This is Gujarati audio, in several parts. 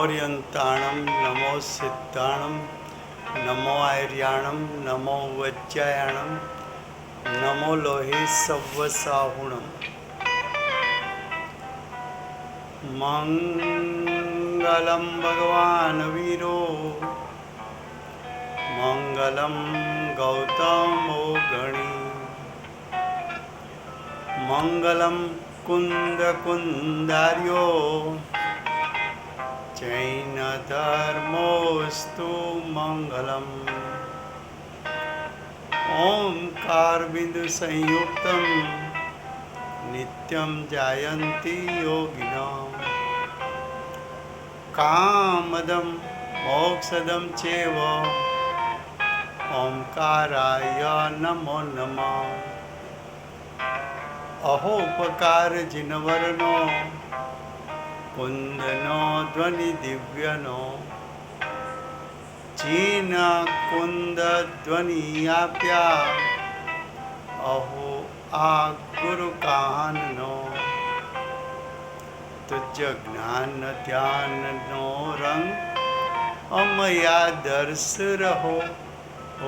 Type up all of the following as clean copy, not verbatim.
नमोऽर्यन्ताणं नमो सिद्धाणं नमो आर्याणं नमो वज्रायणं नमो लोहे सव्वसाहुणम् मङ्गलं भगवान् वीरो मङ्गलं गौतमो गणी मङ्गलं कुन्दकुन्दार्यो जैनधर्मोऽस्तु मङ्गलम् ओंकारबिन्दुसंयुक्तं नित्यं जायन्ति योगिनः कामदं मोक्षदं चैव ओंकाराय नमो नमः अहोपकारजिनवर्णो कुंदनो ध्वनि दिव्यनो चीन कुंद ध्वनि आप्या अहो आ गुरु काहनो तुझ ज्ञान ध्यान नो रंग अमया दर्श रहो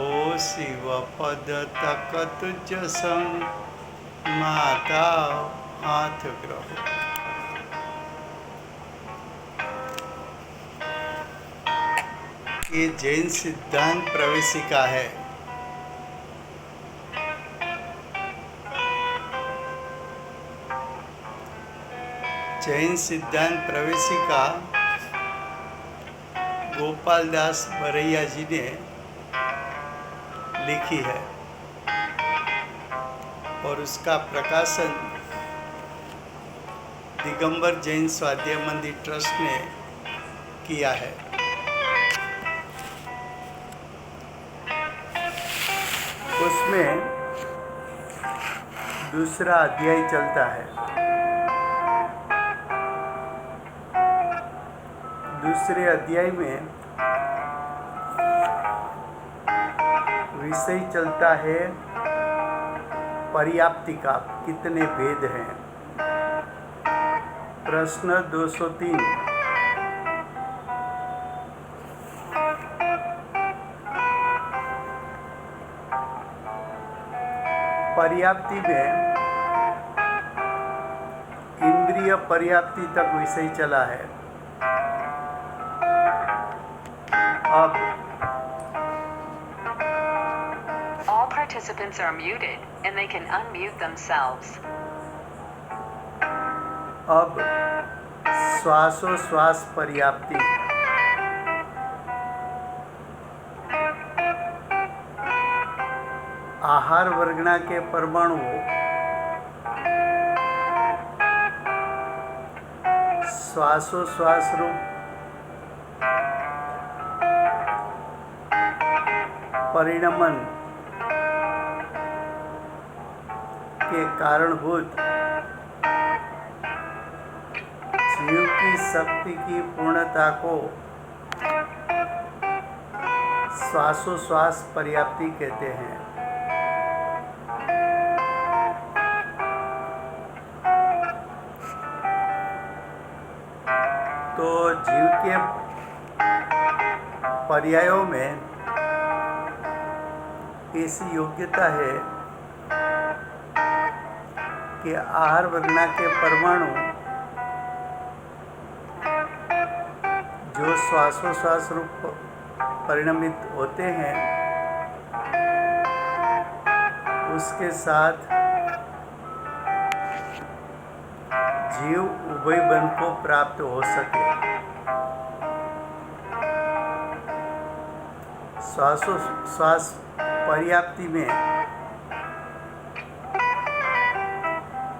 ओ शिव पद तक तुझ संग माता हाथ ग्रहो। ये जैन सिद्धांत प्रवेशिका है। जैन सिद्धांत प्रवेशिका गोपाल दास बरैया जी ने लिखी है और उसका प्रकाशन दिगंबर जैन स्वाध्याय मंदिर ट्रस्ट ने किया है। उसमें दूसरा अध्याय चलता है। दूसरे अध्याय में विषय चलता है पर्याप्ति का कितने भेद हैं। प्रश्न 203 पर्याप्ति में इंद्रिय पर्याप्ति तक विषय चला है। अब all participants are muted and they can unmute themselves. अब श्वासोश्वास पर्याप्ति। आहार वर्गना के परमाणुओं श्वासोश्वास रूप परिणमन के कारणभूत जीव की शक्ति की पूर्णता को श्वासोश्वास पर्याप्ति कहते हैं। तो जीव के पर्यायों में ऐसी योग्यता है कि आहार वर्गना के परमाणु जो श्वासोश्वास रूप परिणमित होते हैं उसके साथ जीव उभय बंध को प्राप्त हो सके। श्वासोश्वास पर्याप्ति में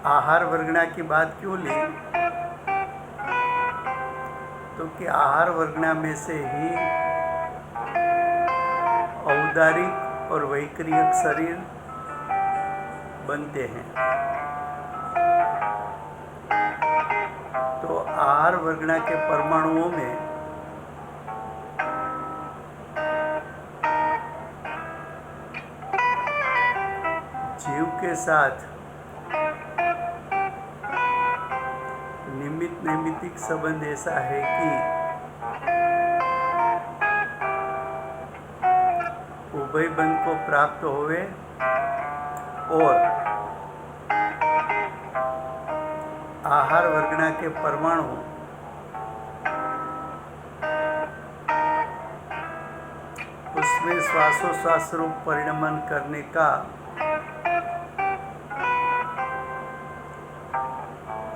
आहार वर्गना की बात क्यों ली? तो कि आहार वर्गना में से ही औदारिक और वैक्रियक शरीर बनते हैं। तो आहार वर्गना के परमाणुओं में जीव के साथ निमित्त नैमित्तिक संबंध ऐसा है कि उभय बंध को प्राप्त होवे और आहार वर्गना के परमाणु उसमें श्वासोश्वास रूप परिणमन करने का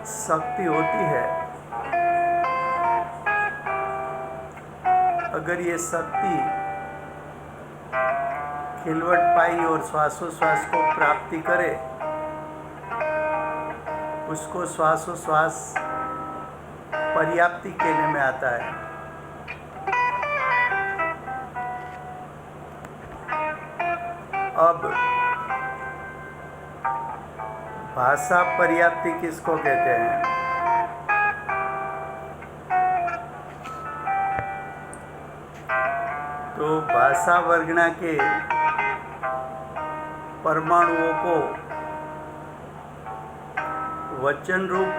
शक्ति होती है। अगर ये शक्ति खिलवट पाई और श्वासोश्वास को प्राप्ति करे, उसको श्वासोश्वास पर्याप्ति कहने में आता है। अब भाषा पर्याप्ति किसको कहते हैं? तो भाषा वर्गना के परमाणुओं को वचन रूप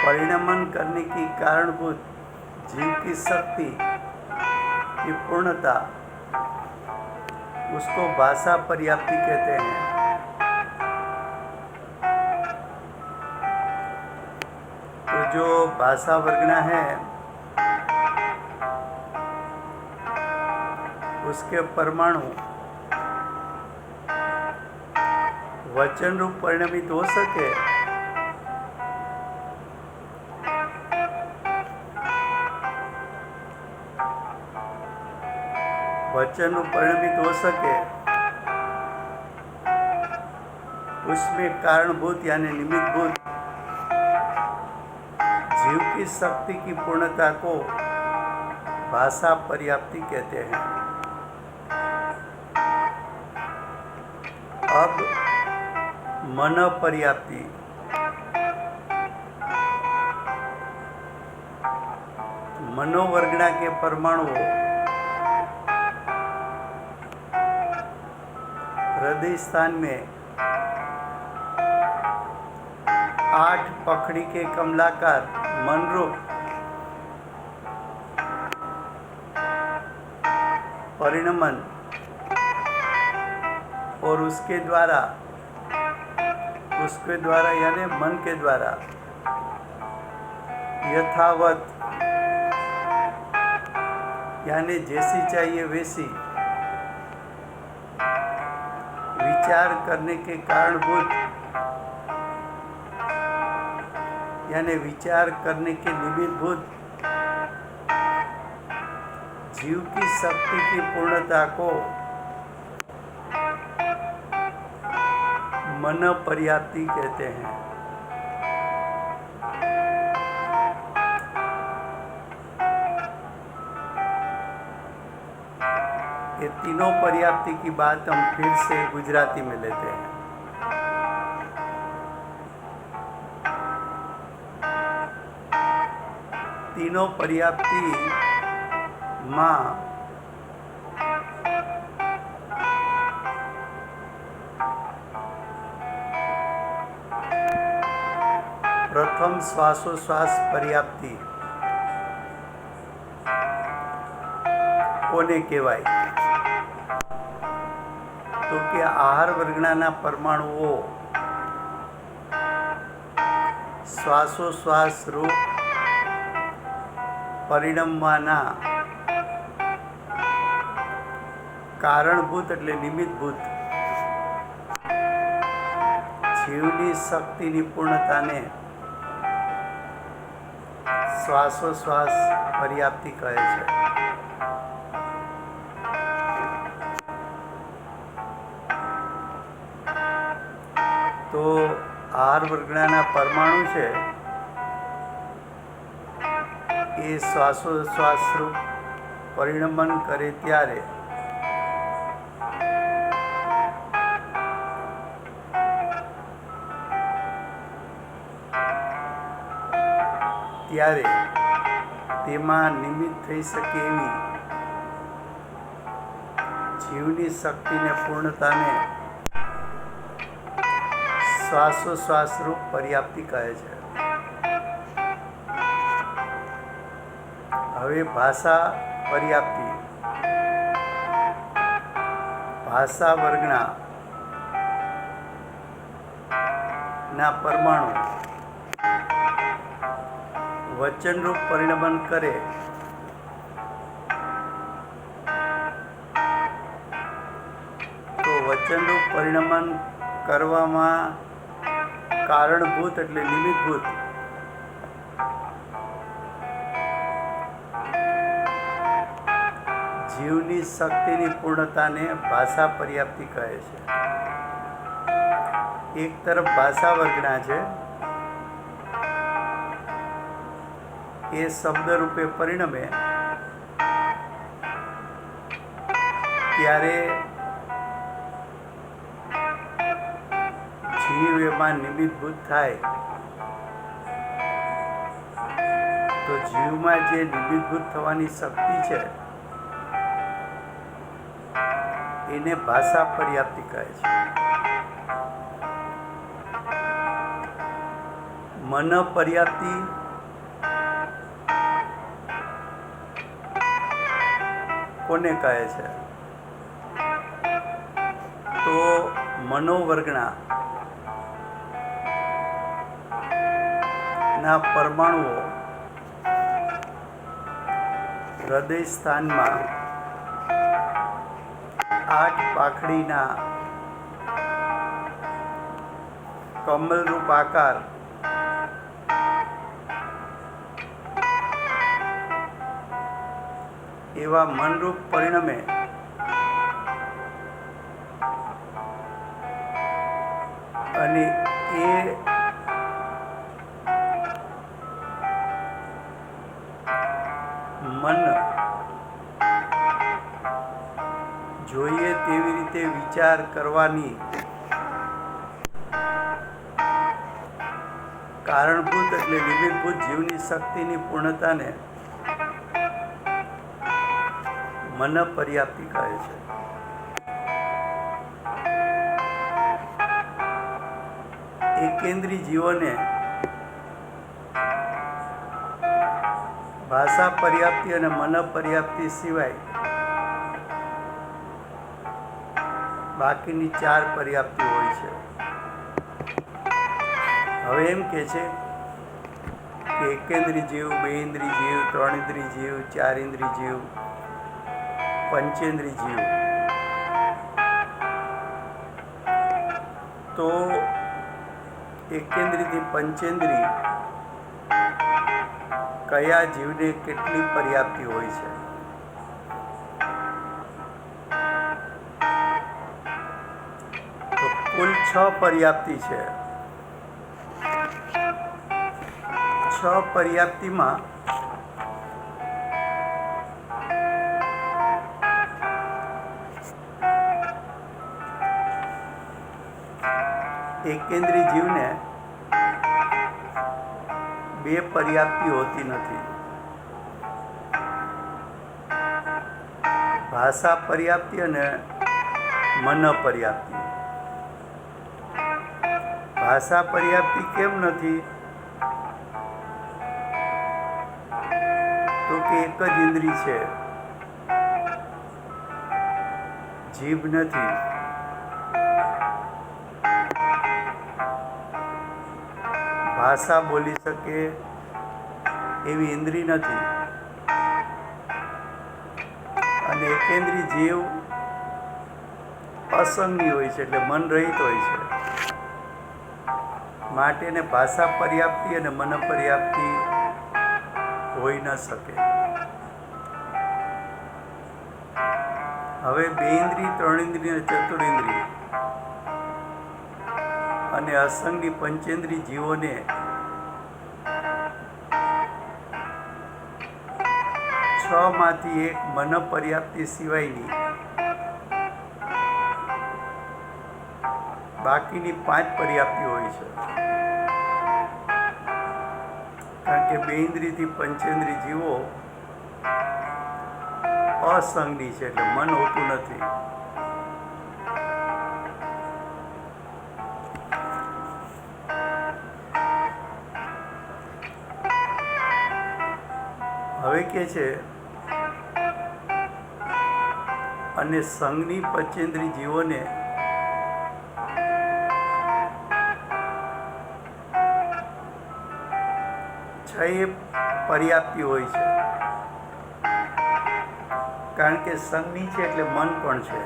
परिणमन करने की कारणभूत जीव की शक्ति की पूर्णता, उसको भाषा पर्याप्ति कहते हैं। तो जो भाषा वर्गना है उसके परमाणु वचन रूप परिणमित हो सके, वचन रूप परिणमित हो सके, उसमें कारणभूत यानी निमित्तभूत जीव की शक्ति की पूर्णता को भाषा पर्याप्ति कहते हैं। अब मन पर्याप्ति। मनोवर्गना के परमाणुओं हृदय स्थान में 8 पखड़ी के कमलाकार मन रूप परिणमन और उसके द्वारा यानी मन के द्वारा यथावत यानी जैसी चाहिए वैसी विचार करने के कारणभूत यानी विचार करने के निमित्तभूत जीव की शक्ति की पूर्णता को मन पर्याप्ति कहते हैं। ये तीनों पर्याप्ति की बात हम फिर से गुजराती में लेते हैं। तीनों पर्याप्ति माँ प्रथम श्वासोश्वास पर्याप्ति कोने कहेवाय? तो कि आहार वर्गना परमाणुओं श्वासोश्वास रूप परिणमवाना कारणभूत એટલે નિમિત્તભૂત જીવની શક્તિની પૂર્ણતાને શ્વાસોશ્વાસ पर्याप्ति કહે છે। તો આહાર વર્ગના પરમાણુ છે એ શ્વાસોશ્વાસ રૂપ પરિણમન કરે ત્યારે તેમાં નિમિત્ત થઈ શકે એવી જીવની શક્તિને પૂર્ણતાને શ્વાસોશ્વાસ રૂપ पर्याप्ति કહે છે। હવે ભાષા पर्याप्ति ભાષા વર્ગના પરમાણુ વચનરૂપ પરિણમન કરે તો વચનરૂપ પરિણમન કરવામાં કારણભૂત એટલે નિમિત્તભૂત જીવની શક્તિની પૂર્ણતાને ભાષા પર્યાપ્તિ કહે છે. એક તરફ ભાષા વર્ગના છે એ શબ્દ રૂપે પરિણમે ત્યારે જીવ એમાં નિમિત્તભૂત થાય તો જીવમાં જે નિમિત્તભૂત થવાની શક્તિ છે એને ભાષા પર્યાપ્તિ કહે છે. મન પર્યાપ્તિ કોને કહે છે? તો મનોવર્ગના પરમાણુઓ હૃદય સ્થાનમાં 8 પાંખડીના કમલરૂપ આકાર એવા મનરૂપ પરિણમે અને એ મન જોઈએ તેવી રીતે વિચાર કરવાની કારણભૂત એટલે નિમિત્તભૂત જીવની શક્તિની પૂર્ણતાને મન પર્યાપ્તિ કહે છે. એકેન્દ્રી જીવોને ભાષા પર્યાપ્તિ અને મન પર્યાપ્તિ સિવાય બાકીની 4 પર્યાપ્તિ હોય છે. હવે એમ કે છે કે એકેન્દ્રી જીવ, બેઇન્દ્રી જીવ, ત્રણેન્દ્રી જીવ, ચારેન્દ્રી જીવ, પંચેન્દ્રી જીવ. તો એકેન્દ્રીથી પંચેન્દ્રી કયા જીવને કેટલી પર્યાપ્તિ હોય છે? તો કુલ 6 પર્યાપ્તિ છે. 6 પર્યાપ્તિમાં એકેન્દ્રી જીવને 2 પર્યાપ્તિ હોતી નથી. ભાષા પર્યાપ્તિ અને મન પર્યાપ્તિ. ભાષા પર્યાપ્તિ કેમ નથી? તો કે એક જ ઇન્દ્રિય છે, જીભ નથી. ભાષા બોલી શકે એવી ઇન્દ્રિય નથી. અને એકેન્દ્રી જીવ અસંગી હોય છે એટલે મન રહિત હોય છે. માટે એને ભાષા પર્યાપ્તિ અને મન પર્યાપ્તિ હોઈ ન શકે. હવે બેઇન્દ્રિય, ત્રણેન્દ્રિય, ચતુરેન્દ્રિય અને અસંગી પંચેન્દ્રિય જીવોને માંથી એક મન પર્યાપ્તિ સિવાયની બાકીની 5 પર્યાપ્તિ હોય છે. કારણ કે બેઇન્દ્રિયથી પંચેન્દ્રિય જીવો અસંગી છે એટલે મન હોતું નથી. હવે કે છે અને સંઘની પંચેન્દ્રિય જીવોને છ એ પર્યાપ્તિ હોય છે, કારણ કે સંઘની છે એટલે મન પણ છે.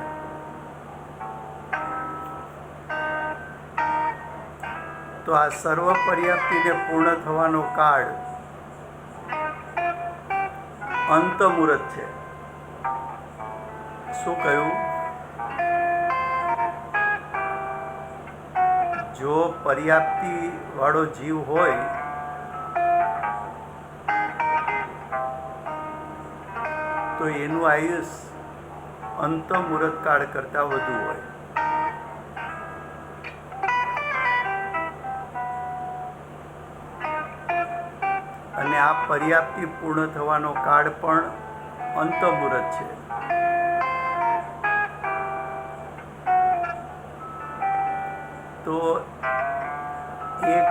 તો આ સર્વ પર્યાપ્તિને પૂર્ણ થવાનો કાળ અંત મુહૂર્ત છે. શું કહ્યું? જો પર્યાપ્તિ વાળો જીવ હોય તો એનું આયુષ્ય અંત મુહૂર્ત કાળ કરતાં વધુ હોય. અને આ પર્યાપ્તિ પૂર્ણ થવાનો કાળ પણ અંત મુહૂર્ત છે. તો એક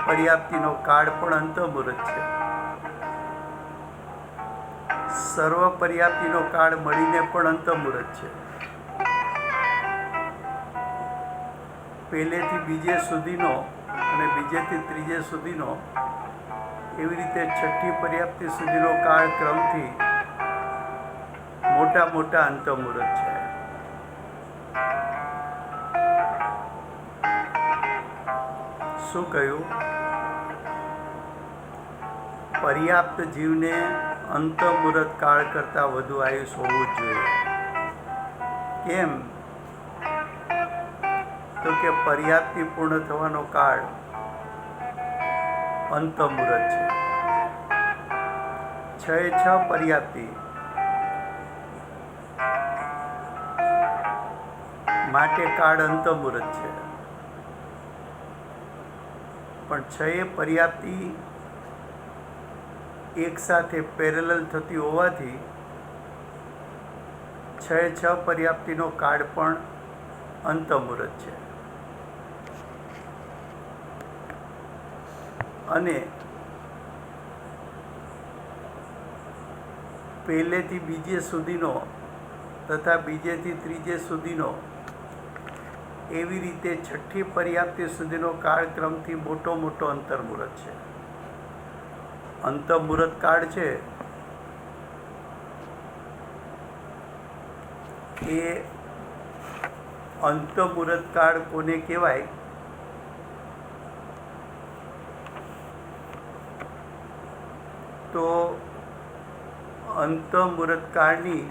પર્યાપ્તિનો કાળ પણ અંત મુહૂર્ત છે. સર્વ પર્યાપ્તિનો કાળ મળીને પણ અંત મુહૂર્ત છે. પહેલેથી બીજે સુધીનો અને બીજેથી ત્રીજે સુધીનો, એવી રીતે છઠ્ઠી પર્યાપ્તિ સુધીનો કાળ ક્રમથી મોટા અંત મુહૂર્ત છે. શું કહ્યું? પર્યાપ્ત જીવને અંત મુહૂર્ત કાળ કરતાં વધુ આયુષ હોવું જ જોઈએ. કેમ? તો કે પર્યાપ્તિ પૂર્ણ થવાનો કાળ અંત મુહૂર્ત છે. છ પર્યાપ્તિ માટે કાળ અંત મુહૂર્ત છે. પણ છ પર્યાપ્તિ એક સાથે પેરેલલ થતી હોવાથી છ પર્યાપ્તિનો કાળ પણ અંત મુહૂર્ત છે. અને પહેલેથી બીજે સુધીનો તથા બીજેથી ત્રીજે સુધીનો, એવી રીતે છઠ્ઠી પર્યાપ્તિ સુધીનો કાળક્રમથી મોટો અંતર મુહૂર્ત છે. અંત મુહૂર્ત કાળ છે એ અંત મુહૂર્ત કાળ કોને કહેવાય? તો અંત મુહૂર્ત કાળની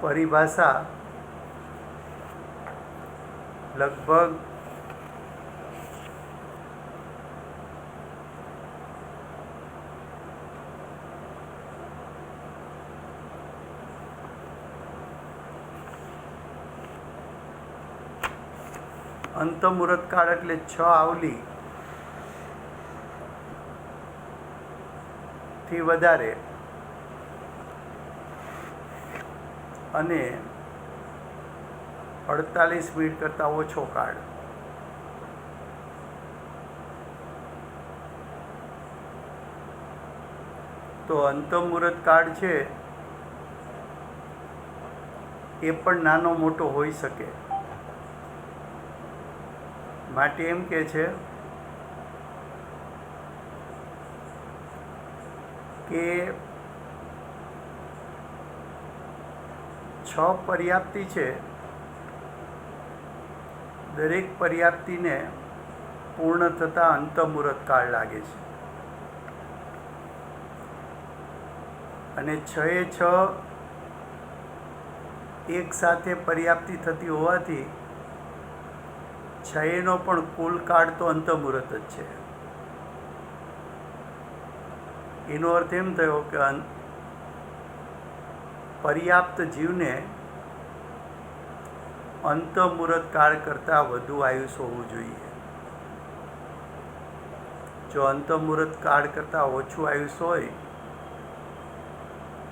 પરિભાષા લગભગ અંત મુહૂર્ત કાળ એટલે 6 આવલી થી વધારે અને 48 મિનિટ કરતાં ઓછો કાળ. તો અંત મુહૂર્ત કાળ છે એ પણ નાનો મોટો હોઈ શકે. માટે એમ કે છે કે 6 પર્યાપ્તિ છે, દરેક પર્યાપ્તિને પૂર્ણ થતાં અંત મુહૂર્ત કાળ લાગે છે. અને 6 એક સાથે પર્યાપ્તિ થતી હોવાથી 6નો પણ કુલ કાળ તો અંત મુહૂર્ત જ છે. એનો અર્થ એમ થયો કે પર્યાપ્ત જીવને અંત મુહૂર્ત કાળ કરતાં વધુ આયુષ હોવું જોઈએ. જો અંત મુહૂર્ત કાળ કરતાં ઓછું આયુષ હોય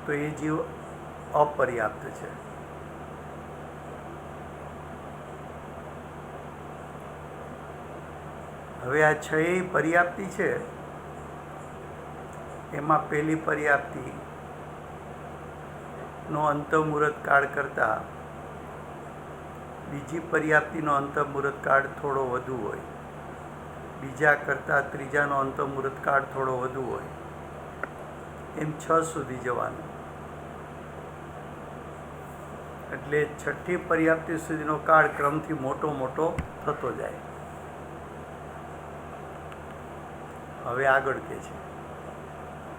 તો એ જીવ અપર્યાપ્ત છે. હવે આ 6 પર્યાપ્તિ છે એમાં પહેલી પર્યાપ્તિનો અંતઃમુહૂર્ત કાળ કરતાં બીજી પર્યાપ્તિનો અંતઃમુહૂર્ત કાળ થોડો વધુ હોય, બીજા કરતાં ત્રીજાનો અંતઃમુહૂર્ત કાળ થોડો વધુ હોય, એમ 6 સુધી જવાનું. એટલે છઠ્ઠી પર્યાપ્તિ સુધીનો કાળ ક્રમથી મોટો મોટો થતો જાય. હવે આગળ કહે છે,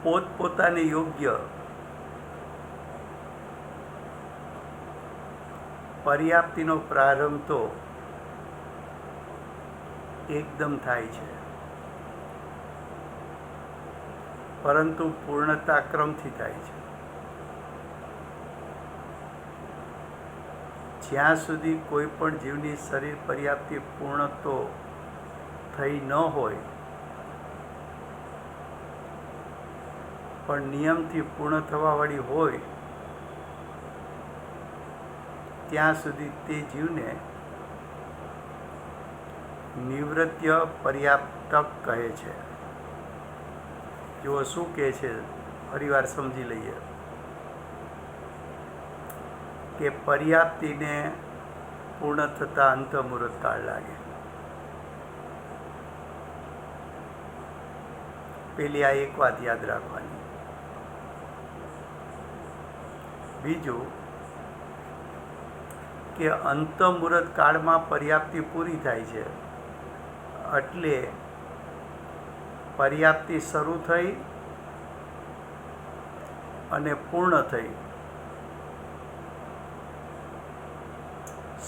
પોતપોતાને યોગ્ય પર્યાપ્તિનો પ્રારંભ તો એકદમ થાય છે, પરંતુ પૂર્ણતા ક્રમથી થાય છે. જ્યાં સુધી કોઈ પણ જીવની શરીર પર્યાપ્તિ પૂર્ણ તો થઈ ન હોય, પણ નિયમથી પૂર્ણ થવાવાળી હોય, ત્યાં સુધી તે જીવને નિવૃત્ય પર્યાપ્તક કહે છે. જો શું કહે છે ફરીવાર સમજી લઈએ કે પર્યાપ્તિને પૂર્ણ થતાં અંતઃમુહૂર્ત કાળ લાગે. પેલી આ એક વાત યાદ રાખવાની. બીજું કે અંતઃમુહૂર્ત કાળમાં પર્યાપ્તિ પૂરી થાય છે, એટલે પર્યાપ્તિ શરૂ થઈ અને પૂર્ણ થઈ,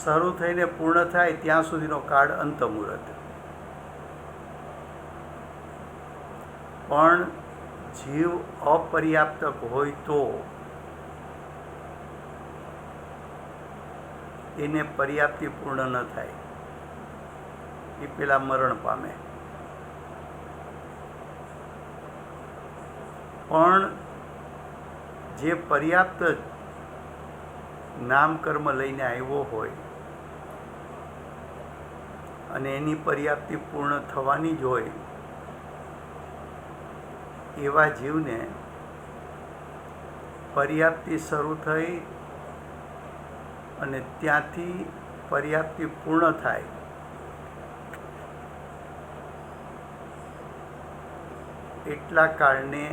શરૂ થઈને પૂર્ણ થાય ત્યાં સુધીનો કાળ અંતઃમુહૂર્ત. પણ જીવ અપર્યાપ્તક હોય તો એને પર્યાપ્તિ પૂર્ણ ન થાય, એ પેલા મરણ પામે. પણ જે પર્યાપ્ત નામકર્મ લઈને આવ્યો હોય અને એની પર્યાપ્તિ પૂર્ણ થવાની જ હોય, એવા જીવને પર્યાપ્તિ શરૂ થઈ અને ત્યાંથી પર્યાપ્તિ પૂર્ણ થાય એટલા કાળને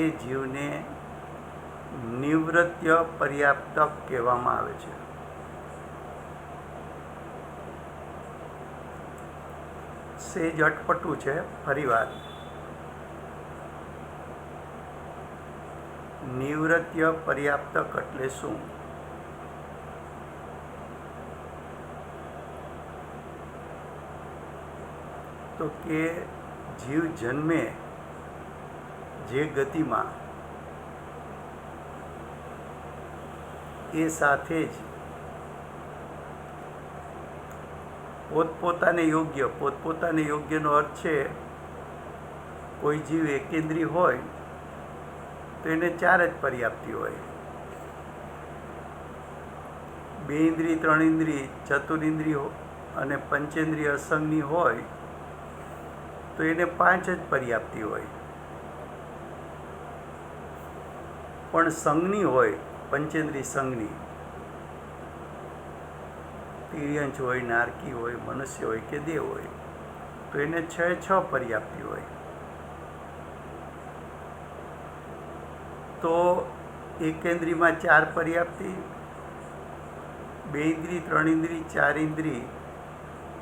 એ જીવને નિવૃત્ય પર્યાપ્તક કહેવામાં આવે છે. સેજ અટપટું છે. ફરીવાર, નિવૃત્ય પર્યાપ્તક એટલે શું? તો કે જીવ જન્મે જે ગતિમાં, એ સાથે જ પોતપોતાને યોગ્યનો અર્થ છે, કોઈ જીવ એકેન્દ્રી હોય તો એને 4 જ પર્યાપ્તિ હોય, 2 ઇન્દ્રિય, 3 ઇન્દ્રિય, ચતુરિન્દ્રિય અને પંચેન્દ્રિય અસંગની હોય તો એને 5 જ પર્યાપ્તિ હોય. પણ સંઘની હોય, પંચેન્દ્રિય સંઘની, તિર્યંચ હોય, નારકી હોય, મનુષ્ય હોય કે દેવ હોય, તો એને 6 પર્યાપ્તિ હોય. તો એકેન્દ્રિયમાં 4 પર્યાપ્તિ, 2 ઇન્દ્રિય, 3 ઇન્દ્રિય, 4 ઇન્દ્રિય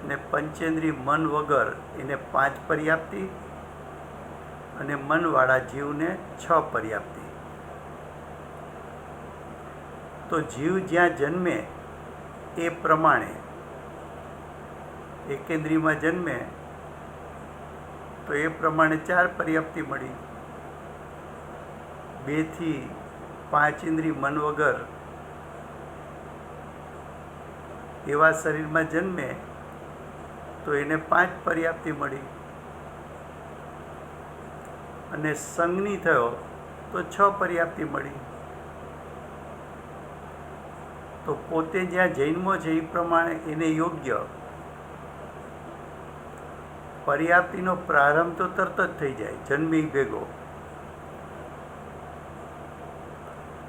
ને પંચેન્દ્રિય મન વગર એને 5 પર્યાપ્તિ, અને મનવાળા જીવને 6 પર્યાપ્તિ. તો જીવ જ્યાં જન્મે એ પ્રમાણે, એકેન્દ્રિયમાં જન્મે તો એ પ્રમાણે 4 પર્યાપ્તિ મળી, 2 થી 5 ઇન્દ્રિય મન વગર એવા શરીરમાં જન્મે તો એને 5 પર્યાપ્તિ મળી, અને સંઘની થયો તો 6 પર્યાપ્તિ મળી. તો પોતે જ્યાં જન્મો છે એ પ્રમાણે એને યોગ્ય પર્યાપ્તિનો પ્રારંભ તો તરત જ થઈ જાય જન્મી ભેગો,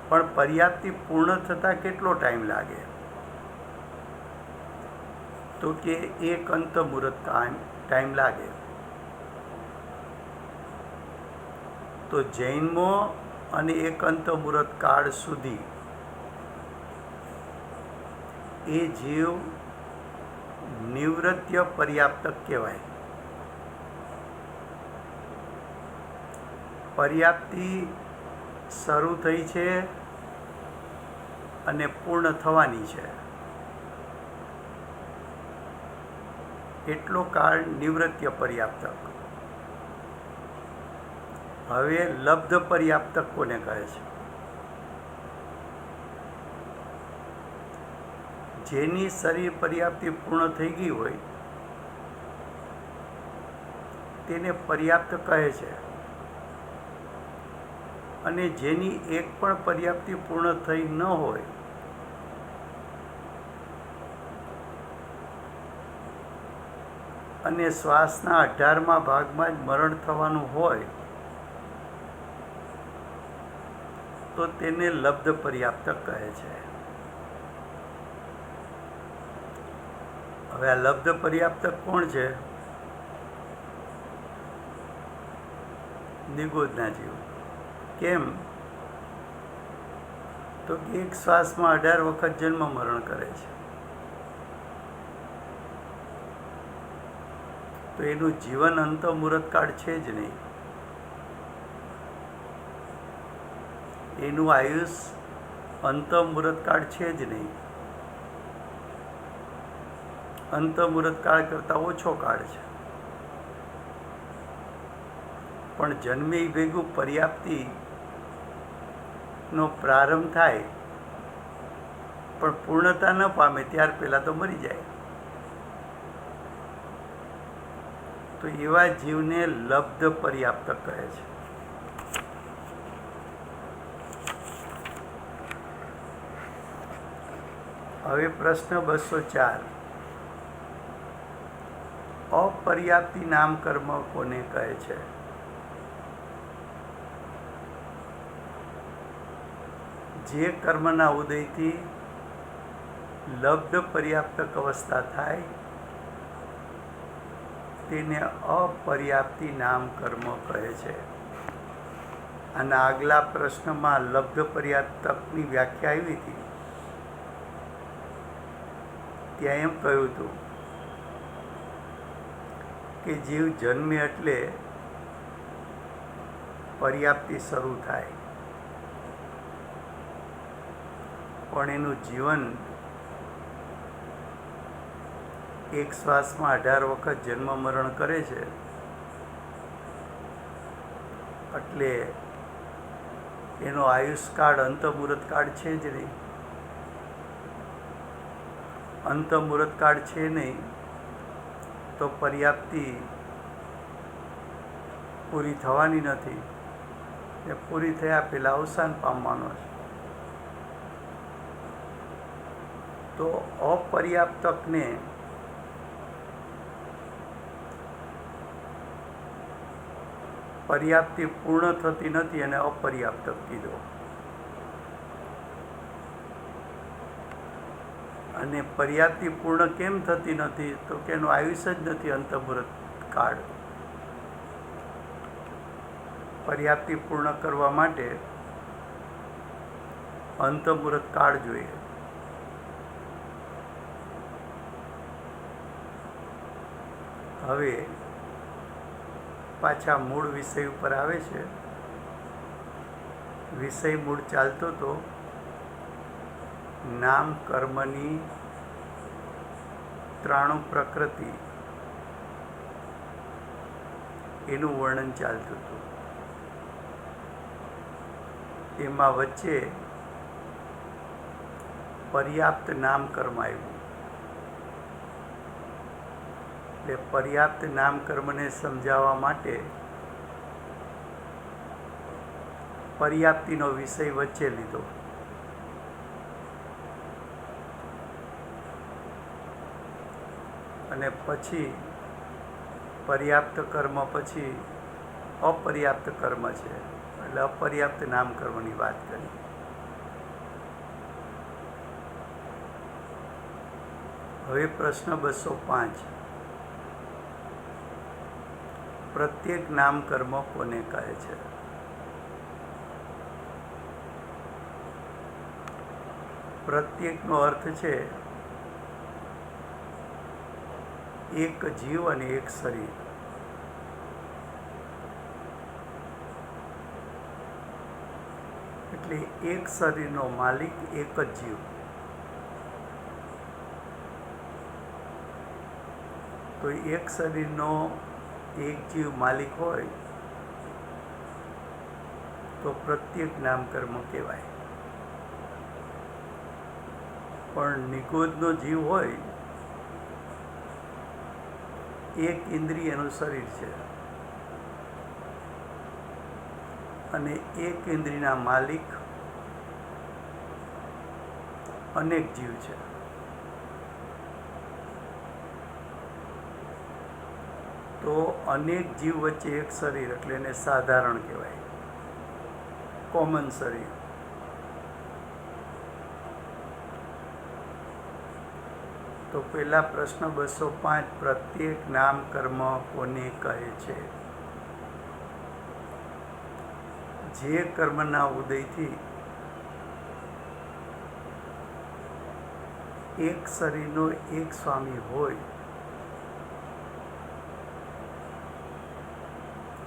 પણ પર્યાપ્તિ પૂર્ણ થતાં કેટલો ટાઈમ લાગે? તો કે એક અંત મુહૂર્ત ટાઈમ લાગે. તો જૈનમો અને એક અંત મુહૂર્ત કાળ સુધી એ જીવ નિવૃત્ય પર્યાપ્તક કહેવાય. પર્યાપ્તિ શરૂ થઈ છે અને પૂર્ણ થવાની છે એટલો કાળ નિવૃત્ય પર્યાપ્તક. હવે લબ્ધ પર્યાપ્તક કોને કહે છે? જેની શરીર પર્યાપ્તિ પૂર્ણ થઈ ગઈ હોય તેને પર્યાપ્ત કહે છે, અને જેની એક પણ પર્યાપ્તિ પૂર્ણ થઈ ન હોય અને શ્વાસના 18મા ભાગમાં જ મરણ થવાનું હોય તો તેને લબ્ધ પર્યાપ્તક કહે છે. હવે આ લબ્ધ પર્યાપ્તક કોણ છે? નિગોદના જીવ. કેમ? તો એક શ્વાસમાં 18 વખત જન્મ મરણ કરે છે, તો એનું જીવન અંત મુહૂર્તકાળ છે જ નહીં. એનું આયુષ અંત મુહૂર્તકાળ છે જ નહીં. અંત મુહૂર્તકાળ કરતાં ઓછો કાળ છે. પણ જન્મે ભેગું પર્યાપ્તિનો પ્રારંભ થાય પણ પૂર્ણતા ન પામે ત્યાર પહેલાં તો મરી જાય. તો એવા જીવને લબ્ધ પર્યાપ્તક કહે છે. હવે પ્રશ્ન 204. અપર્યાપ્તિ નામ કર્મ કોને કહે છે? જે કર્મના ઉદયથી લબ્ધ પર્યાપ્તક અવસ્થા થાય તેને અપર્યાપ્તિ નામ કર્મ કહે છે. આના આગલા પ્રશ્નમાં લબ્ધ પર્યાપ્તકની વ્યાખ્યા આવી હતી. ત્યાં એમ કહ્યું હતું કે જીવ જન્મે એટલે પર્યાપ્તિ શરૂ થાય, પણ એનું જીવન એક શ્વાસમાં 18 વખત જન્મ મરણ કરે છે, એટલે એનો આયુષ્કાળ અંત મુહૂર્તકાળ છે જ નહીં. અંત મુહૂર્તકાળ છે નહીં તો પર્યાપ્તિ પૂરી થવાની નથી. એ પૂરી થયા પહેલાં અવસાન પામવાનો છે. તો અપર્યાપ્તકને પર્યાપ્તિ પૂર્ણ થતી નથી અને અપર્યાપ્તક કીધો. અને પર્યાપ્તિ પૂર્ણ કેમ થતી નથી? તો કે એનું આયુષ્ય જ નથી અંતઃમુહૂર્ત કાળ. પર્યાપ્તિ પૂર્ણ કરવા માટે અંતઃમુહૂર્ત કાળ જોઈએ. હવે પાછા મૂળ વિષય ઉપર આવે છે. વિષય મૂળ ચાલતો તો નામ કર્મની 93 પ્રકૃતિ એનું વર્ણન ચાલતું હતું. એમાં વચ્ચે પર્યાપ્ત નામ કર્મ આવ્યું. એટલે પર્યાપ્ત નામ કર્મને સમજાવવા માટે પર્યાપ્તિનો વિષય વચ્ચે લીધો. અને પછી પર્યાપ્ત કર્મ પછી અપર્યાપ્ત કર્મ છે, એટલે અપર્યાપ્ત નામકર્મની વાત કરી. હવે પ્રશ્ન 205. પ્રત્યેક નામકર્મ કોને કહે છે? પ્રત્યેકનો અર્થ છે એક જીવ અને એક શરીર. એટલે એક શરીરનો માલિક એક જ જીવ. તો એક શરીરનો એક જીવ માલિક હોય તો પ્રત્યેક નામકર્મ કહેવાય. પણ નિગોદનો જીવ હોય, એક ઇન્દ્રિયનું શરીર છે અને એક ઇન્દ્રિયના માલિક અનેક જીવ છે. તો અનેક જીવ વચ્ચે એક શરીર, એટલે એને સાધારણ કહેવાય, કોમન શરીર. તો પહેલા પ્રશ્ન 205, પ્રત્યેક નામકર્મ કોને કહે છે? જે કર્મના ઉદયથી એક શરીરનો એક સ્વામી હોય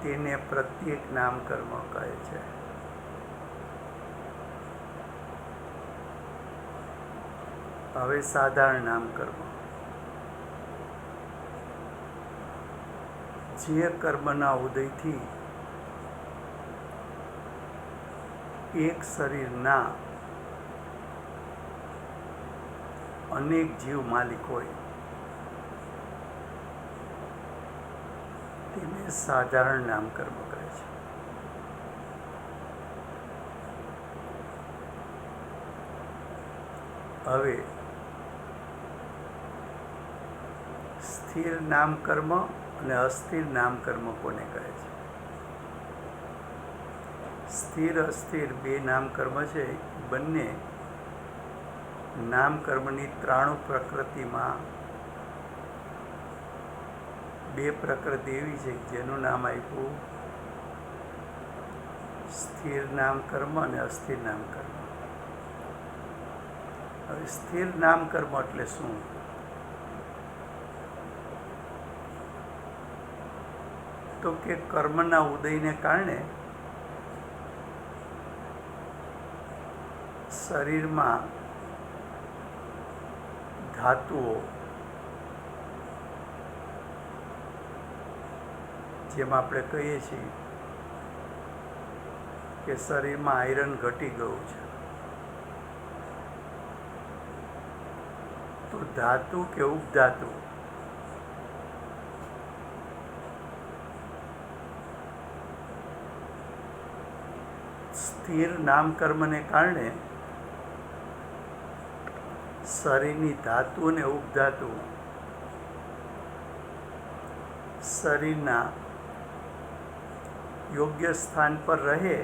તેને પ્રત્યેક નામકર્મ કહે છે. હવે સાધારણ નામકર્મ. જે કર્મના ઉદયથી એક શરીરના અનેક જીવ માલિક હોય તેને સાધારણ નામકર્મ કહે છે. હવે સ્થિર નામકર્મ અને અસ્થિર નામકર્મ કોને કહે છે? સ્થિર અસ્થિર બે નામકર્મ છે. બંને નામકર્મની 93 પ્રકૃતિમાં બે પ્રકૃતિ એવી છે જેનું નામ આપ્યું સ્થિર નામકર્મ અને અસ્થિર નામકર્મ. હવે સ્થિર નામકર્મ એટલે શું? તો કે કર્મના ઉદયને કારણે શરીરમાં ધાતુઓ, જેમ આપણે કહીએ છીએ કે શરીરમાં આયરન ઘટી ગયું છે, તો ધાતુ કે ઉપધાતુ સ્થિર નામકર્મને કારણે શરીરની ધાતુ અને ઉપધાતુ શરીરના યોગ્ય સ્થાન પર રહે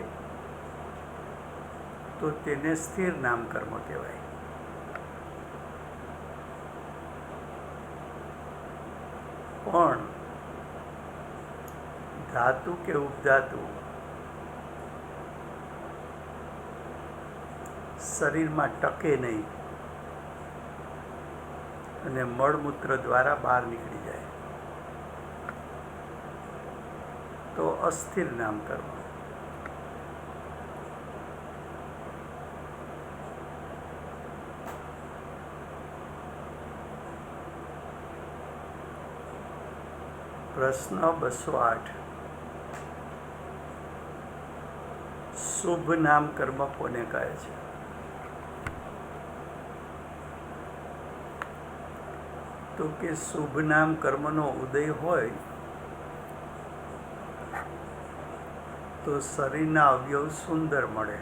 તો તેને સ્થિર નામકર્મ કહેવાય. પણ ધાતુ કે ઉપધાતુ શરીરમાં ટકે નહીં અને મળમૂત્ર દ્વારા બહાર નીકળી જાય તો અસ્થિર નામકર્મ. પ્રશ્ન 208. શુભ નામકર્મ કોને કહે છે? તો કે શુભ નામ કર્મનો ઉદય હોય તો શરીરના અવયવ સુંદર મળે.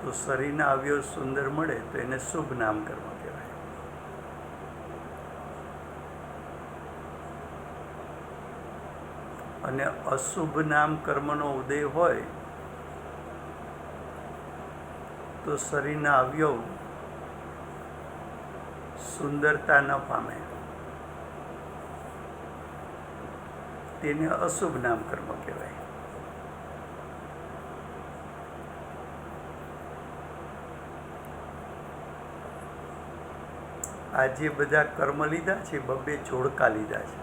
તો તો શરીરના અવયવ સુંદર મળે તો એને શુભ નામકર્મ કહેવાય. અને અશુભ નામકર્મનો ઉદય હોય તો શરીરના અવયવ સુંદરતા ન પામે, તેને અશુભ નામકર્મ કહેવાય. આ જે બધા કર્મ લીધા છે, બબ્બે જોડકા લીધા છે.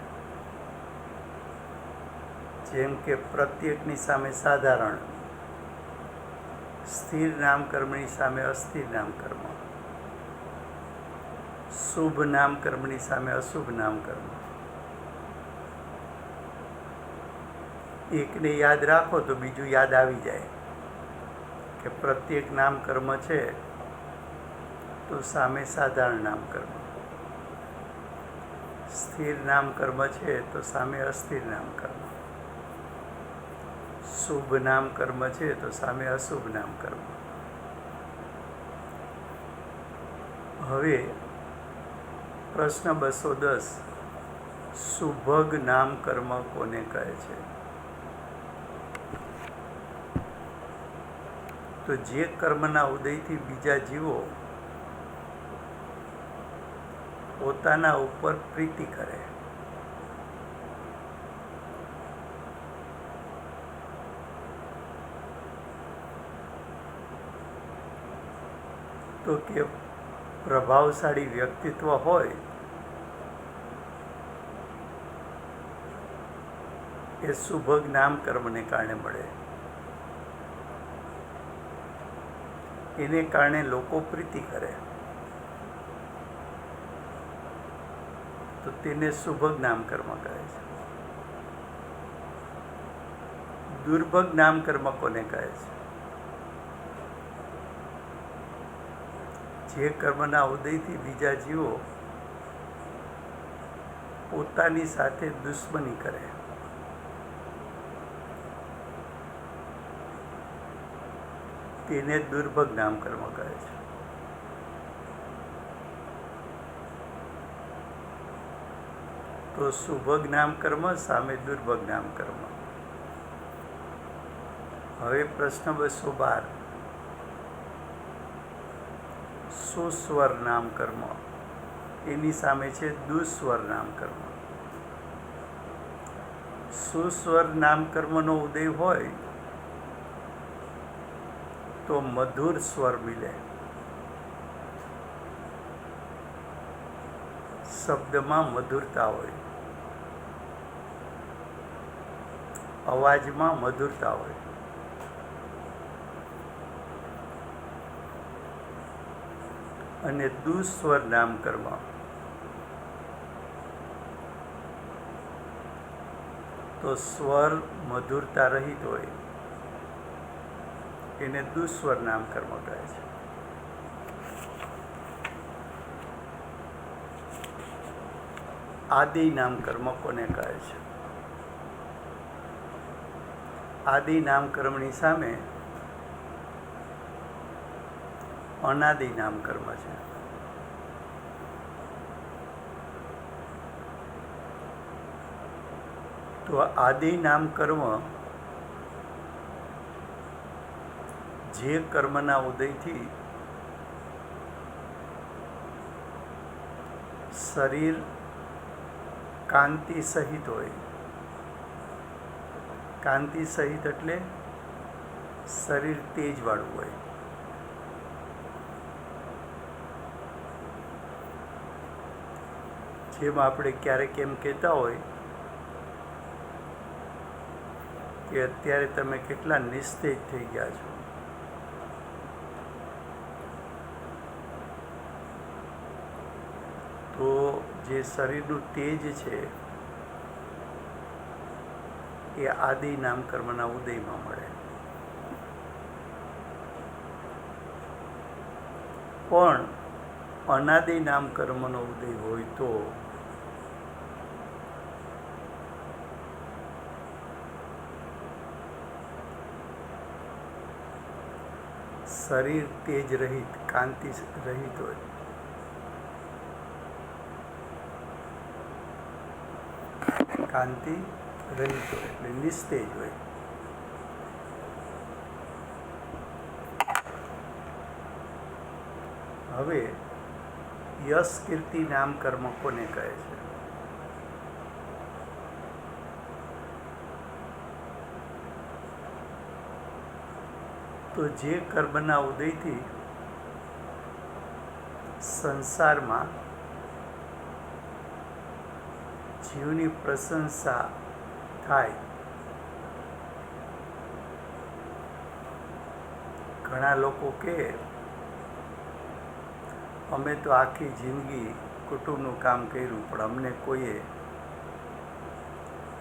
જેમ કે પ્રત્યેકની સામે સાધારણ, સ્થિર નામકર્મની સામે અસ્થિર નામકર્મ, શુભ નામકર્મની સામે અશુભ નામકર્મ. એકને યાદ રાખો તો બીજું યાદ આવી જાય કે પ્રત્યેક નામકર્મ છે તો સામે સાધારણ નામકર્મ, સ્થિર નામકર્મ છે તો સામે અસ્થિર નામકર્મ, શુભ નામકર્મ છે તો સામે અશુભ નામકર્મ. હવે પ્રશ્ન 210, સુભગ નામકર્મ કોને કહે છે? તો જે કર્મના ઉદયથી બીજા જીવો પોતાના ઉપર પ્રીતિ કરે, તો કે પ્રભાવશાળી વ્યક્તિત્વ હોય એ સુભગ નામકર્મને કારણે મળે. એને કારણે લોકો પ્રીતિ કરે તો તેને સુભગ નામકર્મ કહે છે. દુર્ભગ નામકર્મ કોને કહે છે? જે કર્મના ઉદયથી બીજા જીવો પોતાની સાથે દુશ્મની કરે, તેને દુર્ભગ નામકર્મ કહે છે. તો સુભગ નામકર્મ સામે દુર્ભગ નામકર્મ. હવે પ્રશ્ન 212, સુસ્વર નામકર્મ, એની સામે છે દુસ્વર નામકર્મ. સુસ્વર નામકર્મનો ઉદય હોય તો મધુર સ્વર મિલે, શબ્દમાં મધુરતા હોય, અવાજમાં મધુરતા હોય. અને દુસ્વર નામકર્મ તો સ્વર મધુરતા રહિત હોય, એને દુસ્વર નામકર્મ કહે છે. આદિ નામકર્મ કોને કહે છે? આદિ નામકર્મની સામે અનાદિ નામકર્મ છે. તો આદિ નામકર્મ જે કર્મના ઉદયથી શરીર કાંતિ સહિત હોય, કાંતિ સહિત એટલે શરીર તેજવાળું હોય, જેમ આપણે ક્યારેક એમ કહેતા હોય કે અત્યારે તમે કેટલા નિસ્તેજ થઈ ગયા છો. તો જે શરીરનું તેજ છે એ આદિ નામકર્મના ઉદયમાં મળે. પણ અનાદિ નામકર્મનો ઉદય હોય તો શરીર તેજ રહિત, કાંતિ રહિત હોય. કાંતિ રહિત હોય એટલે નિસ્તેજ હોય. હવે યશ કીર્તિ નામ કર્મ કોને કહે છે? તો જે કર્મના ઉદયથી સંસારમાં જીવની પ્રશંસા થાય. ઘણા લોકો કહે અમે તો આખી જિંદગી કુટુંબનું કામ કર્યું પણ અમને કોઈએ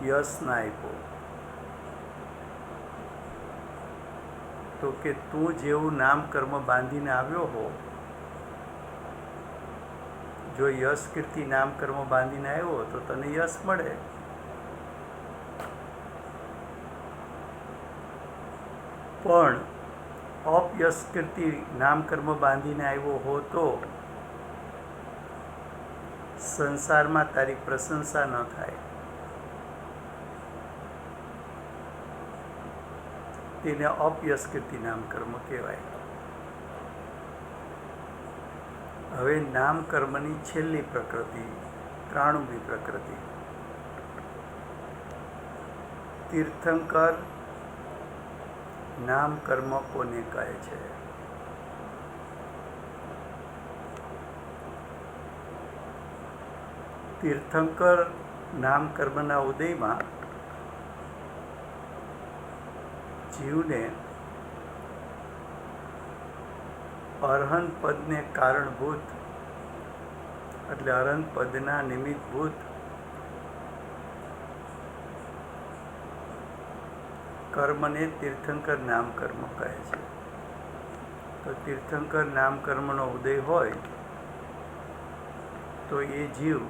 યશ ના આપ્યો. તો કે તું જેવું નામ કર્મ બાંધીને આવ્યો હો, જો યશ કીર્તિ નામ કર્મ બાંધીને આવ્યો તો તને યશ મળે. પણ અપયશ કીર્તિ નામ કર્મ બાંધીને આવ્યો હો તો સંસારમાં તારી પ્રશંસા ન થાય. તેને અપયશ કીર્તિ નામ કર્મ કહેવાય. હવે નામ કર્મની છેલ્લી પ્રકૃતિ, ત્રાણુમી પ્રકૃતિ. તીર્થંકર નામ કર્મ કોને કહે છે? તીર્થંકર નામ કર્મના ઉદયમાં જીવને અરહંત પદને કારણભૂત એટલે અરહંત પદના નિમિત્તભૂત કર્મને તીર્થંકર નામ કર્મ કહે છે. તો તીર્થંકર નામ કર્મનો ઉદય હોય તો એ જીવ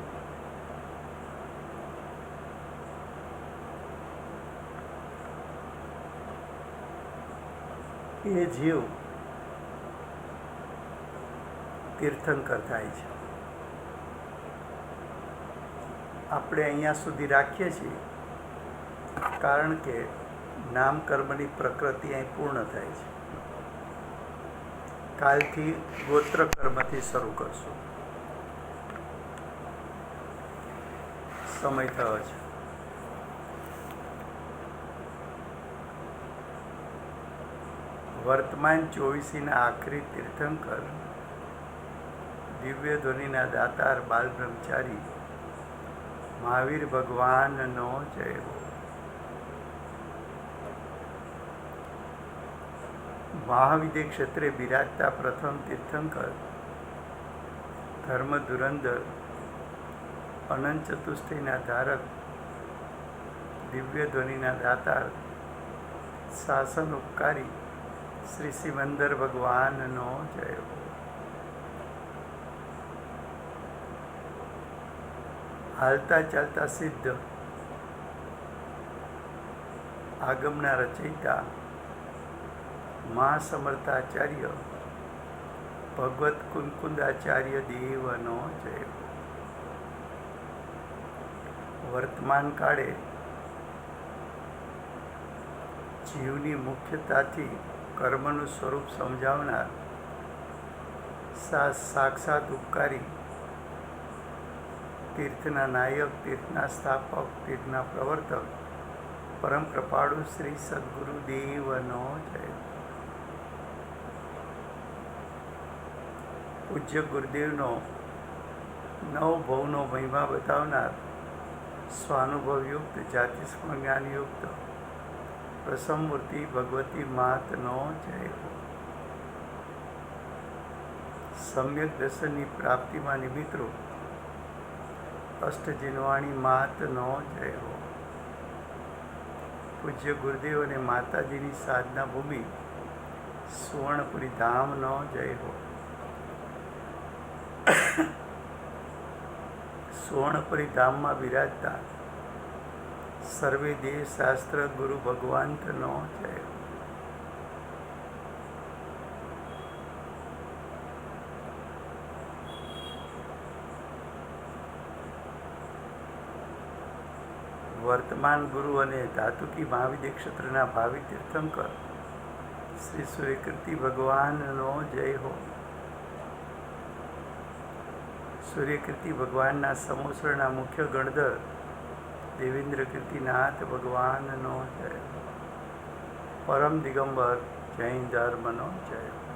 તીર્થંકર થાય છે. આપણે અહીંયા સુધી રાખીએ છીએ કારણ કે નામ કર્મની પ્રકૃતિ અહીં પૂર્ણ થાય છે. કાલથી ગોત્ર કર્મથી શરૂ કરશું. સમય થયો છે. વર્તમાન 24ના આખરી તીર્થંકર દિવ્ય ધ્વનિના દાતાર બાલ બ્રહ્મચારી મહાવીર ભગવાનનો જય હો. મહાવિદ્ય ક્ષેત્રે બિરાજતા પ્રથમ તીર્થંકર ધર્મ ધુરંધર અનંત ચતુષ્ટયના ધારક દિવ્ય ધ્વનિના દાતાર શાસન ઉપકારી શ્રી સિમંદર ભગવાનનો જય હો. હાલતા ચાલતા સિદ્ધ આગમના રચયિતા મહાસમર્થાચાર્ય ભગવત કુંકુંદાચાર્ય દેવનો જય હો. વર્તમાન કાળે જીવની મુખ્યતાથી કર્મનું સ્વરૂપ સમજાવનાર સાક્ષાત ઉપકારી તીર્થના નાયક, તીર્થના સ્થાપક, તીર્થના પ્રવર્તક પરમ કૃપાળુ શ્રી સદગુરુદેવનો જય. પૂજ્ય ગુરુદેવનો નવ ભવનો મહિમા બતાવનાર સ્વાનુભવયુક્ત જાતિસ્મ જ્ઞાનયુક્ત પ્રસમમૂર્તિ ભગવતી માતનો જય હો. સમ્યક દર્શનની પ્રાપ્તિમાં નિમિત્તરૂપ અષ્ટજિનવાણી માતનો જય હો. પૂજ્ય ગુરુદેવ અને માતાજીની સાધના ભૂમિ સુવર્ણપુરી ધામનો જય હો. સુવર્ણપુરી ધામમાં બિરાજતા સર્વે દેવ શાસ્ત્ર ગુરુ ભગવાનનો જય હો. વર્તમાન ગુરુ અને ધાતુકી મહાવિદ્ય ક્ષેત્રના ભાવિ તીર્થંકર શ્રી સૂર્યકીર્તિ ભગવાનનો જય હો. સૂર્યકીર્તિ ભગવાનના સમોસરના મુખ્ય ગણધર દેવેન્દ્ર કીર્તિનાથ ભગવાનનો જય હો. પરમ દિગંબર જૈન ધર્મનો જય હો.